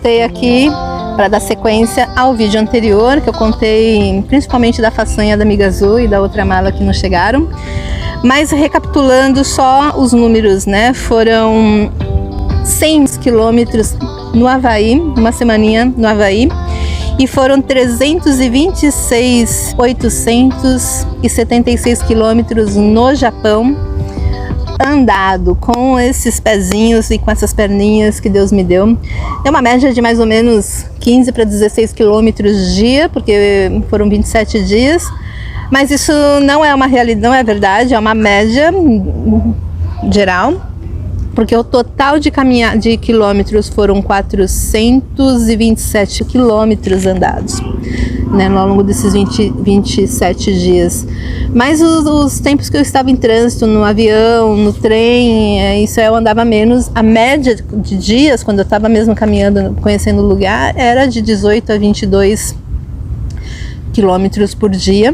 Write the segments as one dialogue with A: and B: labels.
A: voltei aqui para dar sequência ao vídeo anterior, que eu contei principalmente da façanha da Amiga Azul e da outra mala que não chegaram. Mas recapitulando só os números, né? Foram 100 quilômetros no Havaí, uma semaninha no Havaí, e foram 326.876 quilômetros no Japão, andado com esses pezinhos e com essas perninhas que Deus me deu. É uma média de mais ou menos 15 para 16 quilômetros dia, porque foram 27 dias, mas isso não é uma realidade, não é verdade, é uma média geral, porque o total de quilômetros foram 427 quilômetros andados, né, ao longo desses 27 dias. Mas os tempos que eu estava em trânsito, no avião, no trem, isso eu andava menos. A média de dias, quando eu estava mesmo caminhando, conhecendo o lugar, era de 18 a 22 quilômetros por dia.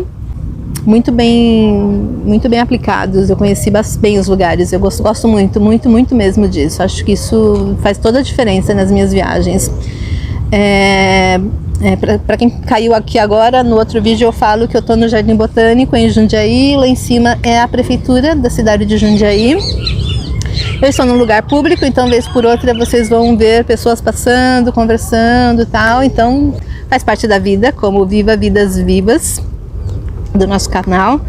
A: Muito bem aplicados. Eu conheci bem os lugares. Eu gosto muito mesmo disso. Acho que isso faz toda a diferença nas minhas viagens. Para quem caiu aqui agora, no outro vídeo eu falo que eu estou no Jardim Botânico em Jundiaí. Lá em cima é a prefeitura da cidade de Jundiaí. Eu estou num lugar público, então vez por outra vocês vão ver pessoas passando, conversando e tal. Então faz parte da vida, como Viva Vidas Vivas, do nosso canal.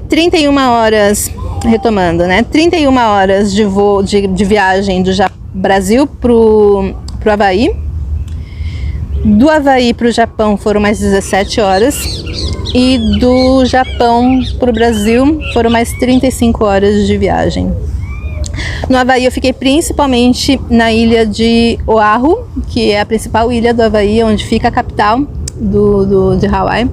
A: 31 horas, retomando, né? 31 horas de voo, de viagem do Brasil pro Havaí. Do Havaí para o Japão foram mais 17 horas. E do Japão para o Brasil foram mais 35 horas de viagem. No Havaí eu fiquei principalmente na ilha de Oahu, que é a principal ilha do Havaí, onde fica a capital de Hawaii.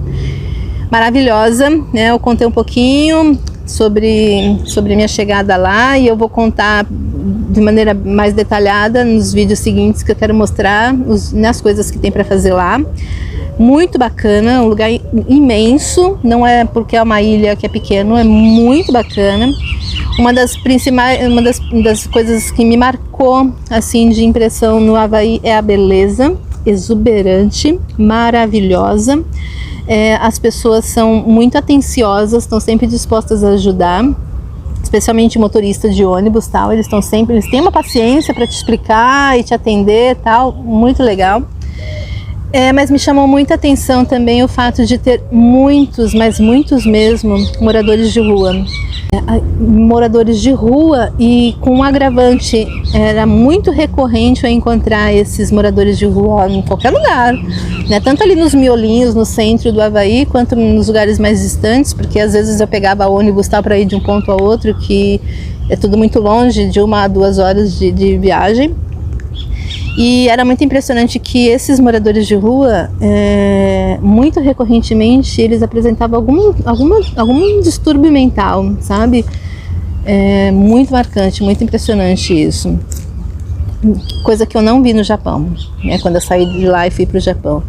A: Maravilhosa, né? Eu contei um pouquinho sobre minha chegada lá, e eu vou contar de maneira mais detalhada nos vídeos seguintes, que eu quero mostrar as coisas que tem para fazer lá. Muito bacana, um lugar imenso, não é porque é uma ilha que é pequeno, é muito bacana. Uma das coisas que me marcou assim de impressão no Havaí é a beleza exuberante, maravilhosa. As pessoas são muito atenciosas, estão sempre dispostas a ajudar, especialmente motorista de ônibus, tal. Eles têm uma paciência para te explicar e te atender, tal, muito legal. Mas me chamou muita atenção também o fato de ter muitos, mas muitos mesmo, moradores de rua. Moradores de rua, e com um agravante, era muito recorrente eu encontrar esses moradores de rua em qualquer lugar, né? Tanto ali nos miolinhos, no centro do Havaí, quanto nos lugares mais distantes, porque às vezes eu pegava ônibus para ir de um ponto a outro, que é tudo muito longe, de 1 a 2 horas de viagem. E era muito impressionante que esses moradores de rua, muito recorrentemente, eles apresentavam algum distúrbio mental, sabe? Muito marcante, muito impressionante isso. Coisa que eu não vi no Japão, né? Quando eu saí de lá e fui para o Japão.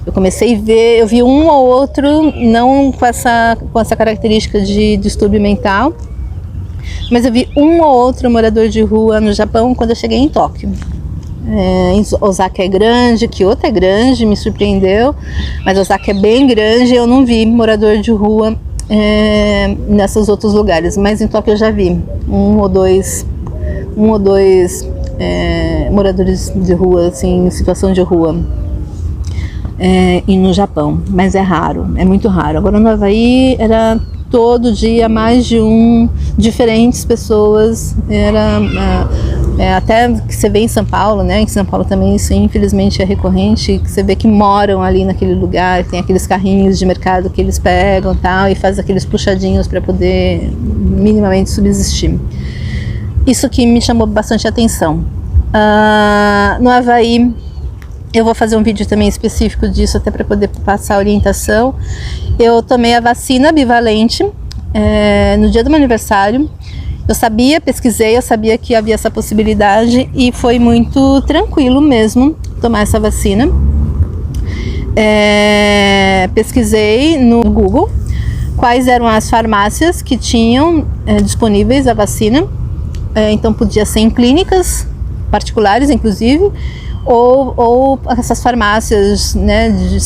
A: Eu comecei a ver, eu vi um ou outro, não com essa característica de distúrbio mental, mas eu vi um ou outro morador de rua no Japão quando eu cheguei em Tóquio. Osaka é grande, Kyoto é grande, me surpreendeu, mas Osaka é bem grande. Eu não vi morador de rua nesses outros lugares, mas em Tóquio eu já vi um ou dois moradores de rua, assim, em situação de rua, e no Japão, mas é raro, é muito raro. Agora no Havaí era todo dia mais de diferentes pessoas, até que você vê em São Paulo, né? Em São Paulo também isso infelizmente é recorrente, que você vê que moram ali naquele lugar, tem aqueles carrinhos de mercado que eles pegam, tal, e faz aqueles puxadinhos para poder minimamente subsistir. Isso que me chamou bastante atenção. No Havaí eu vou fazer um vídeo também específico disso, até para poder passar a orientação. Eu tomei a vacina bivalente no dia do meu aniversário. Eu pesquisei, eu sabia que havia essa possibilidade, e foi muito tranquilo mesmo tomar essa vacina. Pesquisei no Google quais eram as farmácias que tinham disponíveis a vacina. Então podia ser em clínicas particulares, inclusive, ou essas farmácias, né, de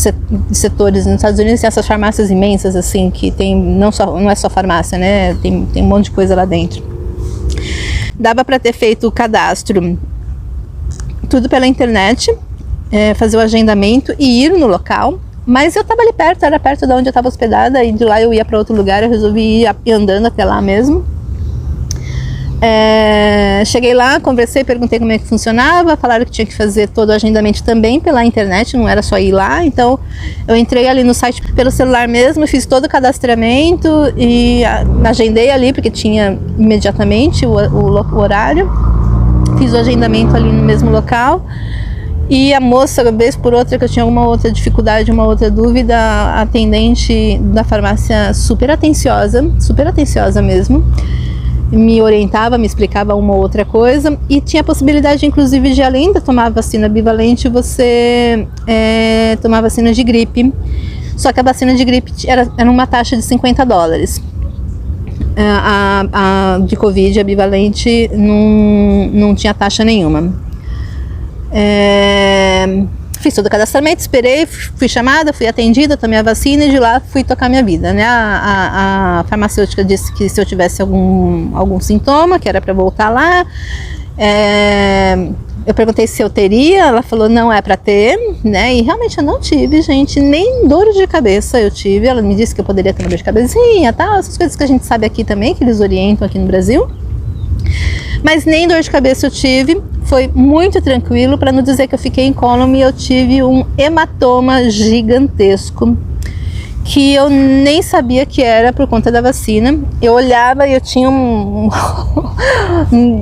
A: setores nos Estados Unidos, tem essas farmácias imensas assim, que tem, não é só farmácia, né, tem um monte de coisa lá dentro. Dava para ter feito o cadastro tudo pela internet, fazer o agendamento e ir no local, mas eu estava ali perto, era perto de onde eu estava hospedada, e de lá eu ia para outro lugar, eu resolvi ir andando até lá mesmo. Cheguei lá, conversei, perguntei como é que funcionava, falaram que tinha que fazer todo o agendamento também pela internet, não era só ir lá, então eu entrei ali no site pelo celular mesmo, fiz todo o cadastramento e agendei ali, porque tinha imediatamente o horário, fiz o agendamento ali no mesmo local. E a moça, vez por outra, que eu tinha alguma outra dificuldade, uma outra dúvida, a atendente da farmácia super atenciosa mesmo, me orientava, me explicava uma ou outra coisa, e tinha a possibilidade, inclusive, de além de tomar a vacina bivalente, você tomar vacina de gripe. Só que a vacina de gripe era uma taxa de $50. A de Covid, a bivalente, não tinha taxa nenhuma. Fiz todo o cadastramento, esperei, fui chamada, fui atendida, tomei a vacina e de lá fui tocar minha vida, né? A farmacêutica disse que se eu tivesse algum sintoma, que era para voltar lá. Eu perguntei se eu teria, ela falou não é para ter, né? E realmente eu não tive, gente, nem dor de cabeça eu tive. Ela me disse que eu poderia ter uma dor de cabecinha, tal, essas coisas que a gente sabe aqui também, que eles orientam aqui no Brasil. Mas nem dor de cabeça eu tive, foi muito tranquilo, para não dizer que eu fiquei incólume. Eu tive um hematoma gigantesco, que eu nem sabia que era por conta da vacina. Eu olhava e eu tinha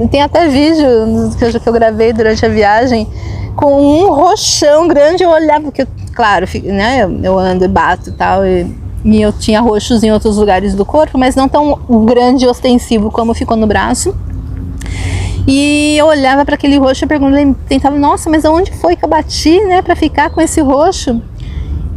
A: tem até vídeo que eu gravei durante a viagem, com um roxão grande. Eu olhava, porque, claro, né, eu ando e bato e tal, e eu tinha roxos em outros lugares do corpo, mas não tão grande e ostensivo como ficou no braço. E eu olhava para aquele roxo e tentava, nossa, mas aonde foi que eu bati, né, para ficar com esse roxo?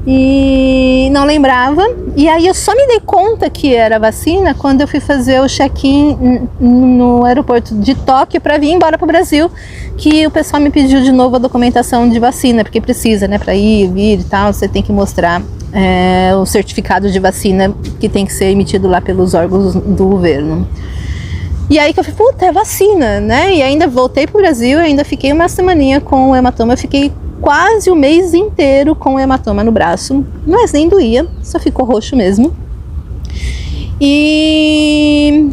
A: E não lembrava. E aí eu só me dei conta que era vacina quando eu fui fazer o check-in no aeroporto de Tóquio para vir embora para o Brasil, que o pessoal me pediu de novo a documentação de vacina, porque precisa, né, para ir, vir e tal, você tem que mostrar o certificado de vacina que tem que ser emitido lá pelos órgãos do governo. E aí que eu falei, puta, é vacina, né? E ainda voltei pro Brasil, ainda fiquei uma semaninha com o hematoma, eu fiquei quase o mês inteiro com o hematoma no braço, mas nem doía, só ficou roxo mesmo. E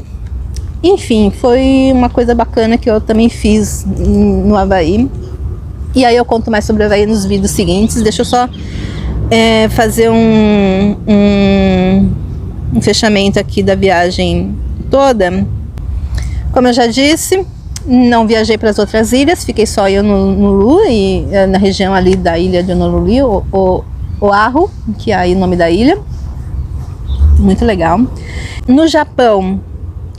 A: enfim, foi uma coisa bacana que eu também fiz no Havaí. E aí eu conto mais sobre o Havaí nos vídeos seguintes. Deixa eu só fazer um fechamento aqui da viagem toda. Como eu já disse, não viajei para as outras ilhas, fiquei só eu no Honolulu, e na região ali da ilha de Honolulu, Oahu, que é aí o nome da ilha. Muito legal. No Japão,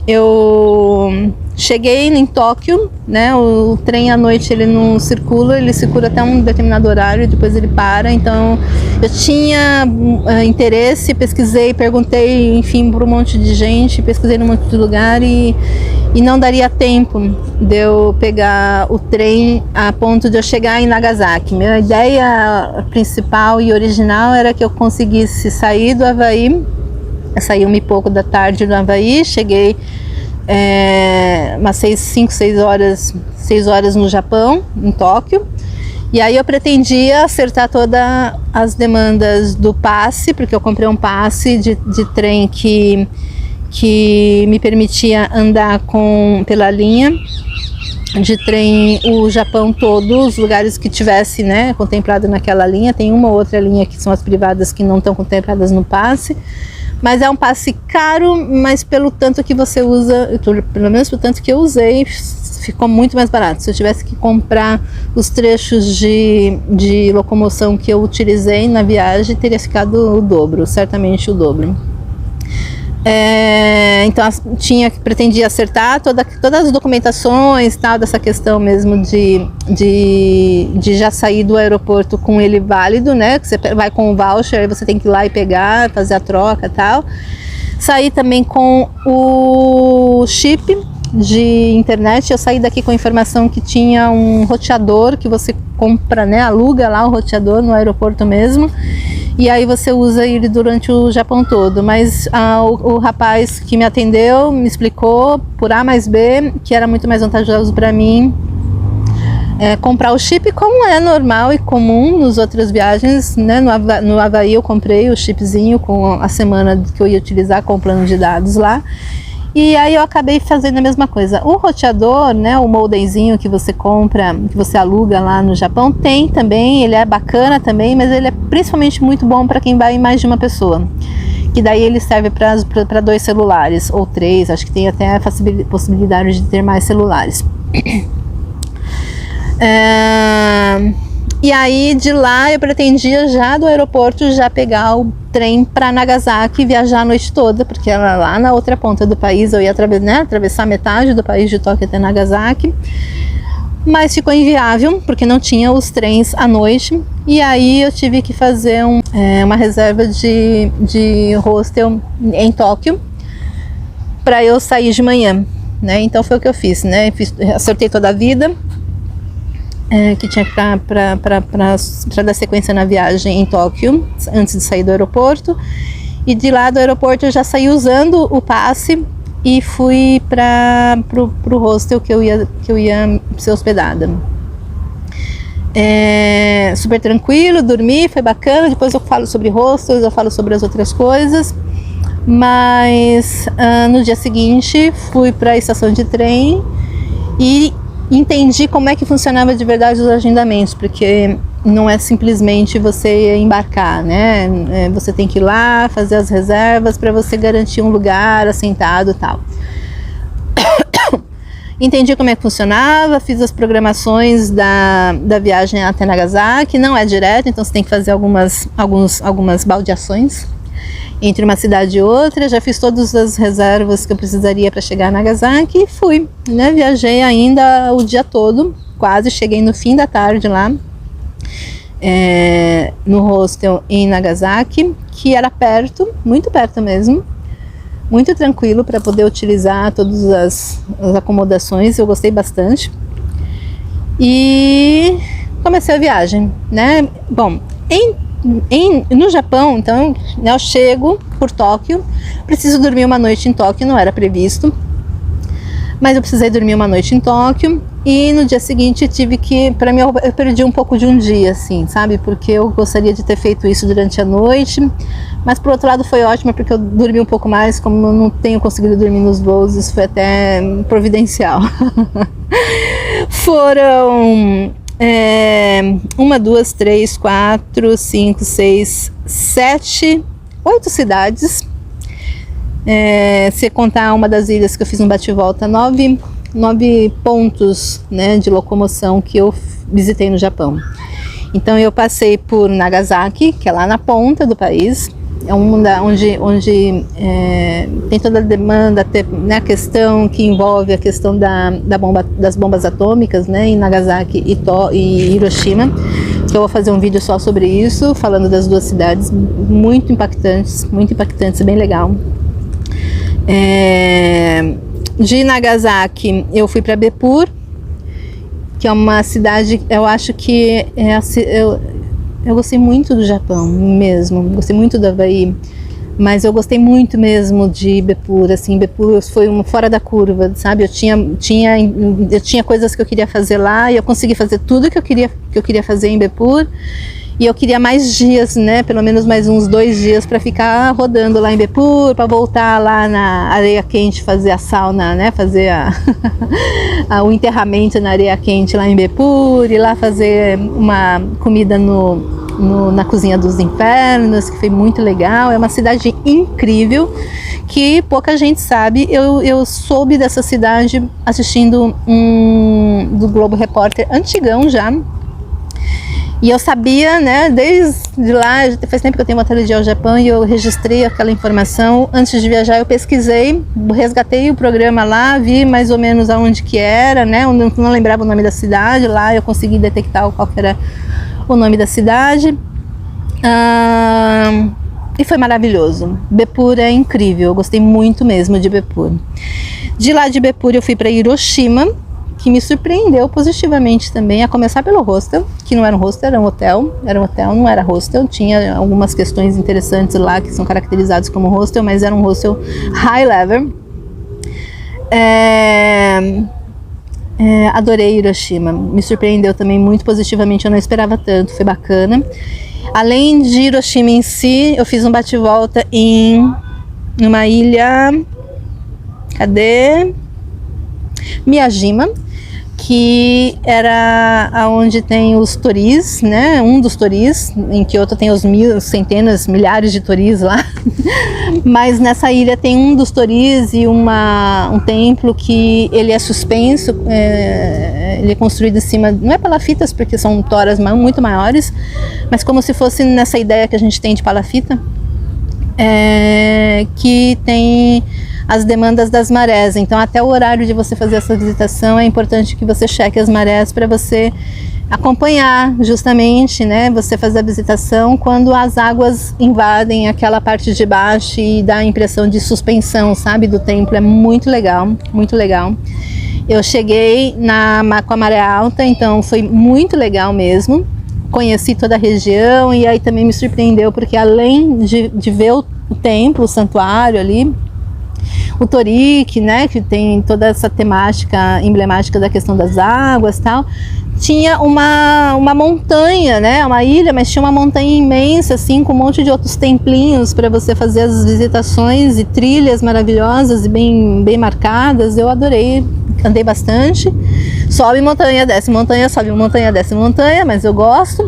A: eu cheguei em Tóquio, né? O trem à noite ele não circula, ele circula até um determinado horário e depois ele para. Então eu tinha interesse, pesquisei, perguntei, enfim, para um monte de gente, pesquisei num monte de lugar e não daria tempo de eu pegar o trem a ponto de eu chegar em Nagasaki. Minha ideia principal e original era que eu conseguisse sair do Havaí, saí 1h pouco da tarde do Havaí, cheguei umas 6 horas no Japão, em Tóquio, e aí eu pretendia acertar todas as demandas do passe, porque eu comprei um passe de trem que me permitia andar pela linha de trem o Japão todo, os lugares que tivesse, né, contemplado naquela linha. Tem uma ou outra linha que são as privadas que não estão contempladas no passe, mas é um passe caro, mas pelo tanto que você usa, pelo menos pelo tanto que eu usei, ficou muito mais barato. Se eu tivesse que comprar os trechos de locomoção que eu utilizei na viagem, teria ficado o dobro, certamente o dobro. Então pretendia acertar todas as documentações, tal, dessa questão mesmo de já sair do aeroporto com ele válido, né? Que você vai com o voucher, aí você tem que ir lá e pegar, fazer a troca, tal. Sair também com o chip de internet. Eu saí daqui com a informação que tinha um roteador que você compra, né, aluga lá o roteador no aeroporto mesmo, e aí você usa ele durante o Japão todo. Mas o rapaz que me atendeu me explicou por A mais B que era muito mais vantajoso para mim comprar o chip, como é normal e comum nas outras viagens, né? No Havaí eu comprei o chipzinho com a semana que eu ia utilizar com o plano de dados lá. E aí eu acabei fazendo a mesma coisa. O roteador, né, o modemzinho que você compra, que você aluga lá no Japão, tem também, ele é bacana também, mas ele é principalmente muito bom para quem vai em mais de uma pessoa. Que daí ele serve para 2 celulares, ou 3, acho que tem até a possibilidade de ter mais celulares. E aí de lá eu pretendia já do aeroporto já pegar o trem para Nagasaki e viajar a noite toda, porque era lá na outra ponta do país, eu ia atravessar metade do país de Tóquio até Nagasaki, mas ficou inviável porque não tinha os trens à noite, e aí eu tive que fazer uma reserva de hostel em Tóquio para eu sair de manhã, né? Então foi o que eu fiz, né? Acertei toda a vida que tinha para dar sequência na viagem em Tóquio, antes de sair do aeroporto. E de lá do aeroporto eu já saí usando o passe e fui para o hostel que eu ia ser hospedada. Super tranquilo, dormi, foi bacana. Depois eu falo sobre hostels, eu falo sobre as outras coisas. Mas no dia seguinte fui para a estação de trem e entendi como é que funcionava de verdade os agendamentos, porque não é simplesmente você embarcar, né? Você tem que ir lá, fazer as reservas para você garantir um lugar assentado e tal. Entendi como é que funcionava, fiz as programações da viagem até Nagasaki, não é direto, então você tem que fazer algumas baldeações entre uma cidade e outra. Já fiz todas as reservas que eu precisaria para chegar a Nagasaki e fui, né? Viajei ainda o dia todo, quase cheguei no fim da tarde lá, no hostel em Nagasaki, que era perto, muito perto mesmo, muito tranquilo para poder utilizar todas as acomodações. Eu gostei bastante e comecei a viagem, né? Bom, no Japão, então, né, eu chego por Tóquio, preciso dormir uma noite em Tóquio, não era previsto, mas eu precisei dormir uma noite em Tóquio, e no dia seguinte para mim eu perdi um pouco de um dia, assim, sabe, porque eu gostaria de ter feito isso durante a noite, mas por outro lado foi ótimo, porque eu dormi um pouco mais, como eu não tenho conseguido dormir nos voos, isso foi até providencial. Foram 1, 2, 3, 4, 5, 6, 7, 8 cidades. Se contar uma das ilhas que eu fiz um bate-volta, 9 pontos, né, de locomoção que eu visitei no Japão. Então eu passei por Nagasaki, que é lá na ponta do país, onde tem toda a demanda, né, a questão que envolve a questão das bombas atômicas, né, em Nagasaki e Hiroshima, que eu vou fazer um vídeo só sobre isso, falando das duas cidades, muito impactantes, bem legal. De Nagasaki eu fui para Bepur, que é uma cidade, eu acho que eu gostei muito do Japão mesmo, gostei muito do Havaí, mas eu gostei muito mesmo de Bepur, assim, Bepur foi fora da curva, sabe? Eu tinha coisas que eu queria fazer lá e eu consegui fazer tudo que eu queria fazer em Bepur, e eu queria mais dias, né? Pelo menos mais uns 2 dias para ficar rodando lá em Bepur, para voltar lá na areia quente, fazer a sauna, né? Fazer o enterramento na areia quente lá em Bepur, e lá fazer uma comida na Cozinha dos Infernos, que foi muito legal. É uma cidade incrível que pouca gente sabe. Eu soube dessa cidade assistindo do Globo Repórter antigão já. E eu sabia, né, desde lá, faz tempo que eu tenho vontade de ir ao Japão, e eu registrei aquela informação. Antes de viajar eu pesquisei, resgatei o programa lá, vi mais ou menos aonde que era, né, eu não lembrava o nome da cidade. Lá eu consegui detectar qual que era o nome da cidade. E foi maravilhoso. Bepur é incrível, eu gostei muito mesmo de Bepur. De lá de Bepur eu fui para Hiroshima, que me surpreendeu positivamente também, a começar pelo hostel, que não era um hostel, era um hotel, não era hostel, tinha algumas questões interessantes lá que são caracterizados como hostel, mas era um hostel high level. Adorei Hiroshima, me surpreendeu também muito positivamente, eu não esperava tanto, foi bacana. Além de Hiroshima em si, eu fiz um bate-volta em uma ilha, Miyajima, que era onde tem os toris, né? Um dos toris, em Kyoto tem os centenas, milhares de toris lá, mas nessa ilha tem um dos toris e um templo que ele é suspenso, ele é construído em cima, não é palafitas porque são toras muito maiores, mas como se fosse nessa ideia que a gente tem de palafita, que tem as demandas das marés. Então até o horário de você fazer essa visitação é importante que você cheque as marés para você acompanhar justamente, né, você fazer a visitação quando as águas invadem aquela parte de baixo e dá a impressão de suspensão, sabe, do templo. É muito legal, muito legal. Eu cheguei com a maré alta, então foi muito legal mesmo. Conheci toda a região e aí também me surpreendeu porque além de ver o templo, o santuário ali, o Torii, né, que tem toda essa temática emblemática da questão das águas e tal, tinha uma montanha, né, uma ilha, mas tinha uma montanha imensa, assim, com um monte de outros templinhos para você fazer as visitações e trilhas maravilhosas e bem marcadas. Eu adorei, andei bastante, sobe montanha, desce montanha, sobe montanha, desce montanha, mas eu gosto.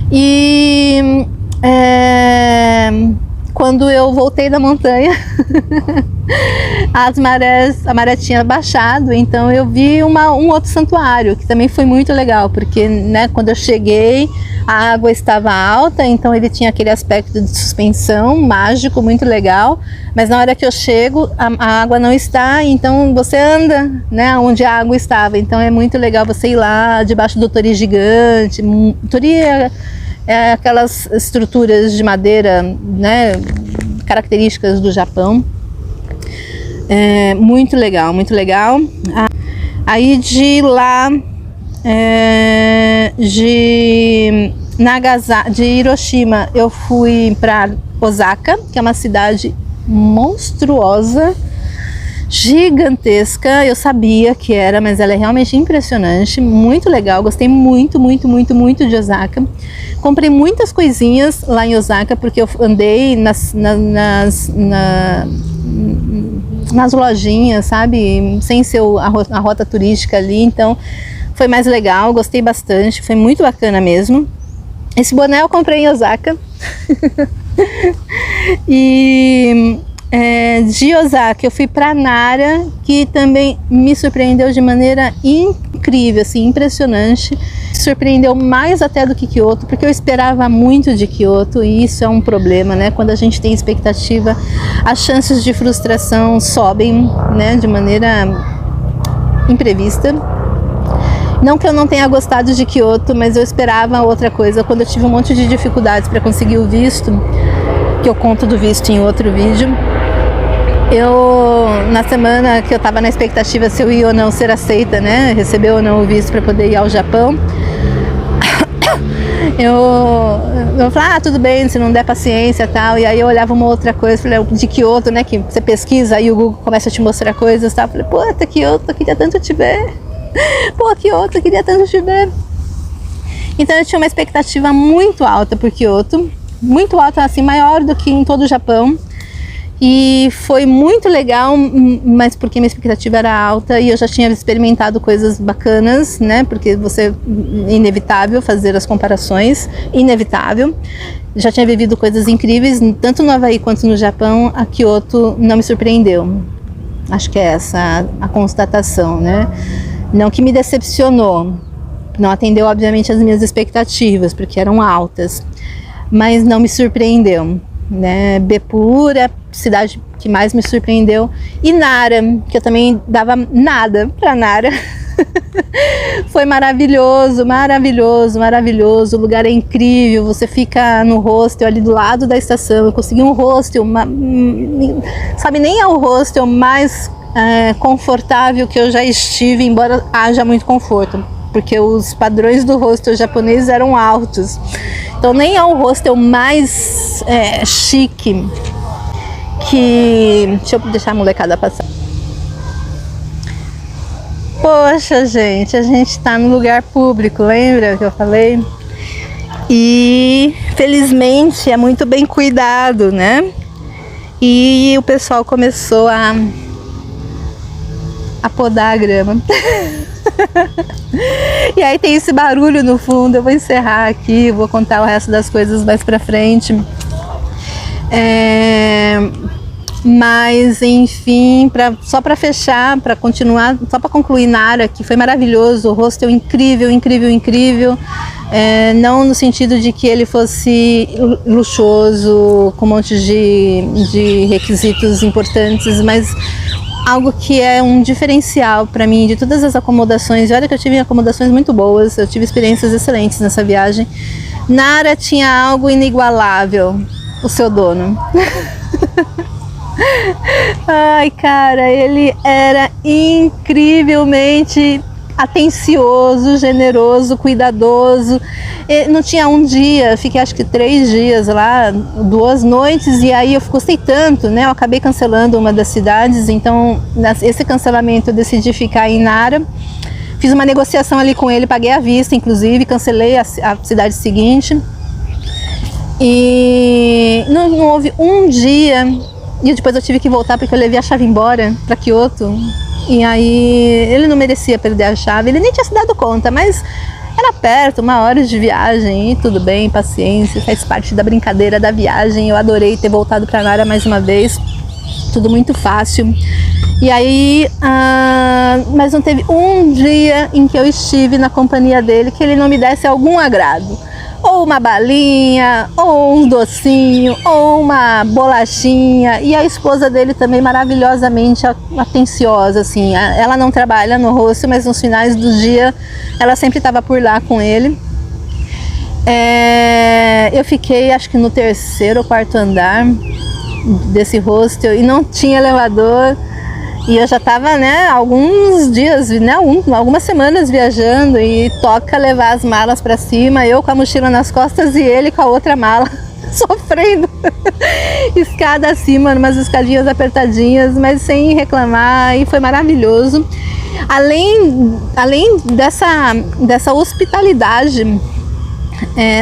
A: E quando eu voltei da montanha, a maré tinha baixado, então eu vi um outro santuário, que também foi muito legal, porque, né, quando eu cheguei, a água estava alta, então ele tinha aquele aspecto de suspensão mágico, muito legal, mas na hora que eu chego, a água não está, então você anda, né, onde a água estava, então é muito legal você ir lá, debaixo do torii gigante. Torii é aquelas estruturas de madeira, né, características do Japão. Muito legal, muito legal. Aí de lá, de Hiroshima, eu fui para Osaka, que é uma cidade monstruosa, gigantesca. Eu sabia que era, mas ela é realmente impressionante, muito legal. Gostei muito, muito, muito, muito de Osaka. Comprei muitas coisinhas lá em Osaka, porque eu andei nas lojinhas, sabe, sem ser a rota turística ali, então foi mais legal, gostei bastante, foi muito bacana mesmo. Esse boné eu comprei em Osaka. E de Osaka eu fui para Nara, que também me surpreendeu de maneira incrível, assim, impressionante. Surpreendeu mais até do que Kyoto, porque eu esperava muito de Kyoto, e isso é um problema, né? Quando a gente tem expectativa, as chances de frustração sobem, né, de maneira imprevista. Não que eu não tenha gostado de Kyoto, mas eu esperava outra coisa. Quando eu tive um monte de dificuldades para conseguir o visto, que eu conto do visto em outro vídeo, na semana que eu estava na expectativa se eu ia ou não ser aceita, né, receber ou não o visto para poder ir ao Japão, eu falei, tudo bem, se não der paciência e tal. E aí eu olhava uma outra coisa, falei, de Kyoto, né, que você pesquisa, aí o Google começa a te mostrar coisas, tá? Falei, puta, Kyoto, eu queria tanto te ver. Pô, Kyoto, eu queria tanto te ver. Então eu tinha uma expectativa muito alta por Kyoto, muito alta, assim, maior do que em todo o Japão. E foi muito legal, mas porque minha expectativa era alta e eu já tinha experimentado coisas bacanas, né? Porque é inevitável fazer as comparações, inevitável. Já tinha vivido coisas incríveis, tanto no Havaí quanto no Japão. A Kyoto não me surpreendeu. Acho que é essa a constatação, né? Não que me decepcionou, não atendeu obviamente as minhas expectativas, porque eram altas, mas não me surpreendeu, né? Bepur é a cidade que mais me surpreendeu, e Nara, que eu também dava nada para Nara. Foi maravilhoso, maravilhoso, maravilhoso. O lugar é incrível. Você fica no hostel ali do lado da estação. Eu consegui um hostel, sabe, nem é o hostel mais confortável que eu já estive, embora haja muito conforto, porque os padrões do hostel japonês eram altos. Então nem é o hostel mais chique que... Deixa eu deixar a molecada passar. Poxa, gente, a gente tá no lugar público, lembra que eu falei? E felizmente é muito bem cuidado, né? E o pessoal começou a podar a grama. E aí tem esse barulho no fundo. Eu vou encerrar aqui, vou contar o resto das coisas mais pra frente. Mas enfim, só para fechar, para continuar, só para concluir Nara, que foi maravilhoso, o hostel incrível, incrível, incrível. Não no sentido de que ele fosse luxuoso, com um monte de requisitos importantes, mas algo que é um diferencial para mim de todas as acomodações. E olha que eu tive acomodações muito boas, eu tive experiências excelentes nessa viagem. Nara tinha algo inigualável, o seu dono. Ai, cara, ele era incrivelmente atencioso, generoso, cuidadoso. Não tinha um dia, fiquei acho que 3 dias lá, 2 noites, e aí eu gostei tanto, né? Eu acabei cancelando uma das cidades, então esse cancelamento eu decidi ficar em Nara. Fiz uma negociação ali com ele, paguei à vista, inclusive, cancelei a cidade seguinte. E não houve um dia... E depois eu tive que voltar porque eu levei a chave embora para Kyoto. E aí ele não merecia perder a chave, ele nem tinha se dado conta, mas era perto, 1 hora de viagem e tudo bem, paciência, faz parte da brincadeira da viagem. Eu adorei ter voltado para Nara mais uma vez, tudo muito fácil. E aí, mas não teve um dia em que eu estive na companhia dele que ele não me desse algum agrado. Ou uma balinha, ou um docinho, ou uma bolachinha. E a esposa dele também maravilhosamente atenciosa, assim. Ela não trabalha no hostel, mas nos finais do dia ela sempre estava por lá com ele. Eu fiquei, acho que no 3º ou 4º andar desse hostel e não tinha elevador. E eu já estava, né, alguns dias, né, algumas semanas viajando, e toca levar as malas para cima, eu com a mochila nas costas e ele com a outra mala, sofrendo. Escada acima, umas escadinhas apertadinhas, mas sem reclamar, e foi maravilhoso. Além dessa hospitalidade,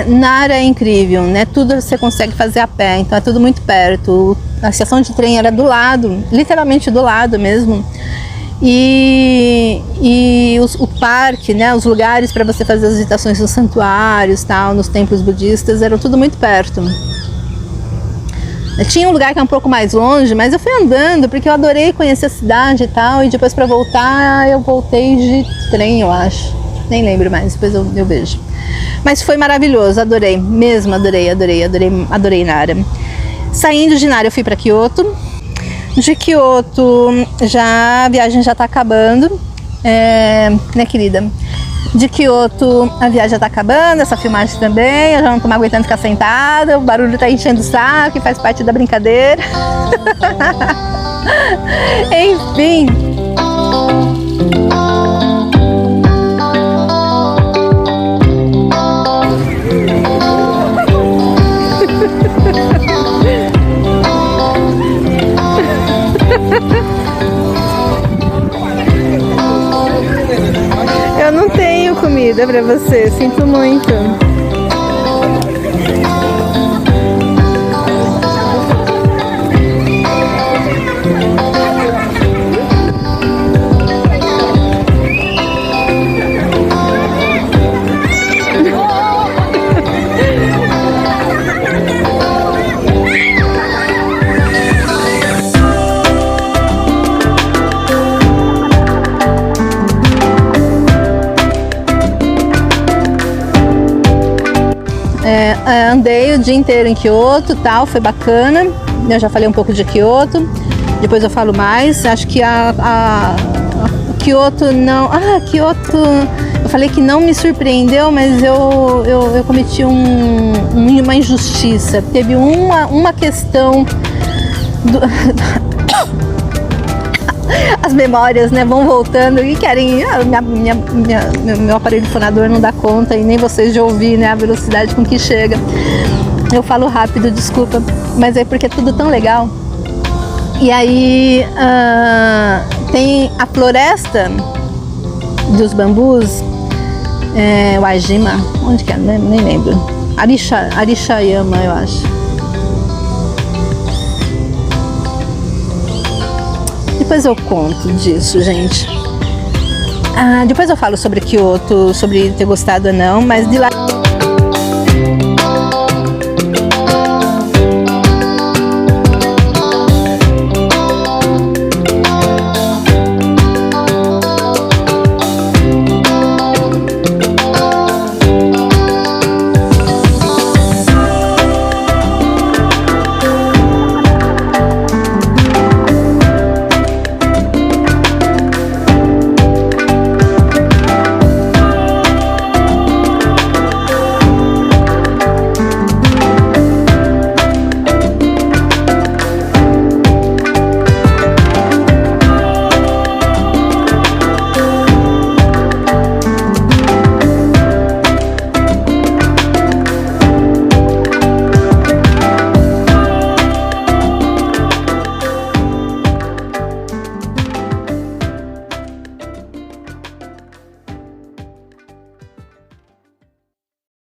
A: Nara é incrível, né? Tudo você consegue fazer a pé, então é tudo muito perto. A estação de trem era do lado, literalmente do lado mesmo. E o parque, né? Os lugares para você fazer as visitações nos santuários, tal, nos templos budistas, eram tudo muito perto. Tinha um lugar que é um pouco mais longe, mas eu fui andando porque eu adorei conhecer a cidade e tal. E depois, para voltar, eu voltei de trem, eu acho. Nem lembro mais, depois eu vejo. Mas foi maravilhoso, adorei, mesmo adorei Nara. Saindo de Nara eu fui para Kyoto. De Kyoto a viagem já está acabando, né, querida? De Kyoto a viagem já está acabando, essa filmagem também, eu já não estou mais aguentando ficar sentada, o barulho está enchendo o saco, faz parte da brincadeira. Enfim. Eu não tenho comida pra você, sinto muito. Andei o dia inteiro em Kyoto, tal, foi bacana. Eu já falei um pouco de Kyoto, depois eu falo mais. Acho que Kyoto não... Ah, Kyoto... Eu falei que não me surpreendeu, mas eu cometi uma injustiça. Teve uma questão... As memórias, né, vão voltando e querem... meu aparelho fonador não dá conta e nem vocês de ouvir, né, a velocidade com que chega. Eu falo rápido, desculpa, mas é porque é tudo tão legal. E aí tem a floresta dos bambus, Wajima, onde que é? Nem lembro. Arishayama, eu acho. Depois eu conto disso, gente. Depois eu falo sobre Kyoto, sobre ter gostado ou não, mas de lá...